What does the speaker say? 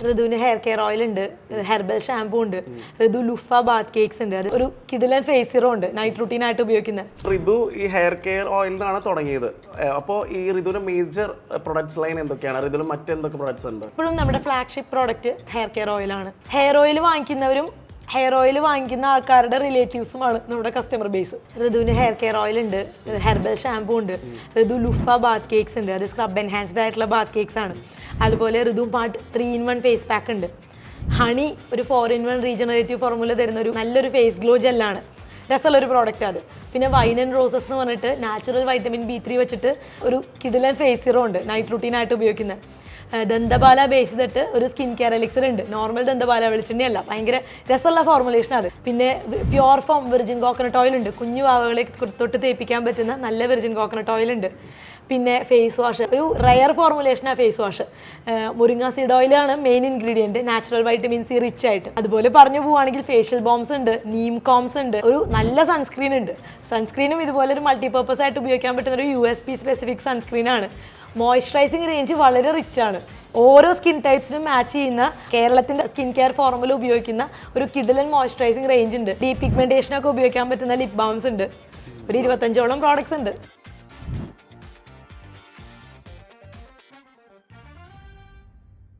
ഋതുവിന് hair care oil ഉണ്ട്, herbal shampoo ഉണ്ട്, Rithu ലുഫ Baat cakes ഉണ്ട്, അത് ഒരു കിഡിലൻ ഫേസ് സീറം ഉണ്ട് നൈറ്റ് റുട്ടീൻ ആയിട്ട് ഉപയോഗിക്കുന്നത്. ഋതു ഈ ഹെയർ കെയർ ഓയിൽ നിന്നാണ് തുടങ്ങിയത്. അപ്പോൾ ഈ ഋതുവിന്റെ മേജർ പ്രൊഡക്ട്സ് ലൈൻ എന്തൊക്കെയാണ്? ഋതുവിൽ മറ്റെന്തൊക്കെ പ്രൊഡക്ട്സ് ഉണ്ട്? ഇപ്പോഴും നമ്മുടെ ഫ്ലാഗ്ഷിപ്പ് പ്രോഡക്റ്റ് ഹെയർ കെയർ ഓയിലാണ്. ഹെയർ ഓയിൽ വാങ്ങിക്കുന്നവരും ഹെയർ ഓയിൽ വാങ്ങിക്കുന്ന ആൾക്കാരുടെ റിലേറ്റീവ്സുമാണ് നമ്മുടെ കസ്റ്റമർ ബേസ്. ഋതുവിന് ഹെയർ കെയർ ഓയിൽ ഉണ്ട്, ഹെർബൽ ഷാമ്പൂ ഉണ്ട്, ഋതു ലുഫ ബാത്ത് കേക്ക്സ് ഉണ്ട്, അത് സ്ക്രബ് എൻഹാൻസ്ഡ് ആയിട്ടുള്ള ബാത്ത് കേക്ക്സ് ആണ്. അതുപോലെ ഋതു പാർട്ട് 3-in-1 ഫേസ് പാക്ക് ഉണ്ട്. ഹണി ഒരു 4-in-1 റീജനറേറ്റീവ് ഫോർമുല തരുന്ന ഒരു നല്ലൊരു ഫേസ് ഗ്ലോ ജെല്ലാണ്. രസമുള്ളൊരു പ്രോഡക്റ്റ് അത്. പിന്നെ വൈൻ ആൻഡ് റോസസ് എന്ന് പറഞ്ഞിട്ട് നാച്ചുറൽ വൈറ്റമിൻ B3 വെച്ചിട്ട് ഒരു കിഡിലൻ ഫേസ് സീറം ഉണ്ട് നൈറ്റ് റുട്ടീനായിട്ട് ഉപയോഗിക്കുന്നത്. ദന്തപാല ബേസ് ചെയ്തിട്ട് ഒരു സ്കിൻ കെയർ എലിക്സർ ഉണ്ട്. നോർമൽ ദന്തപാല വെളിച്ചെണ്ണയല്ല, ഭയങ്കര രസമുള്ള ഫോർമുലേഷൻ അത്. പിന്നെ pure form virgin coconut oil ഉണ്ട്, കുഞ്ഞു വാവകളെ തൊട്ട് തേപ്പിക്കാൻ പറ്റുന്ന നല്ല വിർജിൻ കോക്കനട്ട് ഓയിൽ ഉണ്ട്. പിന്നെ ഫേസ് വാഷ് ഒരു റയർ ഫോർമുലേഷനാണ് ഫേസ് വാഷ്. മുരിങ്ങ സീഡ് ഓയിലാണ് main ingredient, natural vitamin C rich ആയിട്ട്. അതുപോലെ പറഞ്ഞു പോവുകയാണെങ്കിൽ ഫേഷ്യൽ ബോംസ് ഉണ്ട്, നീം കോംസ് ഉണ്ട്, ഒരു നല്ല സൺസ്ക്രീൻ ഉണ്ട്. സൺസ്ക്രീനും ഇതുപോലെ ഒരു മൾട്ടിപർപ്പസ് ആയിട്ട് ഉപയോഗിക്കാൻ പറ്റുന്ന ഒരു USP സ്പെസിഫിക് സൺസ്ക്രീനാണ്. മോയ്സ്ചറൈസിങ് റേഞ്ച് വളരെ റിച്ച് ആണ്. ഓരോ സ്കിൻ ടൈപ്സിനും മാച്ച് ചെയ്യുന്ന കേരളത്തിൻ്റെ സ്കിൻ കെയർ ഫോർമുല ഉപയോഗിക്കുന്ന ഒരു കിഡിലൻ മോയ്സ്ചറൈസിങ് റേഞ്ച് ഉണ്ട്. ഡീപ് പിഗ്മെന്റേഷനൊക്കെ ഉപയോഗിക്കാൻ പറ്റുന്ന ലിപ് ബാംസ് ഉണ്ട്. ഒരു 25ഓളം പ്രോഡക്ട്സ് ഉണ്ട്.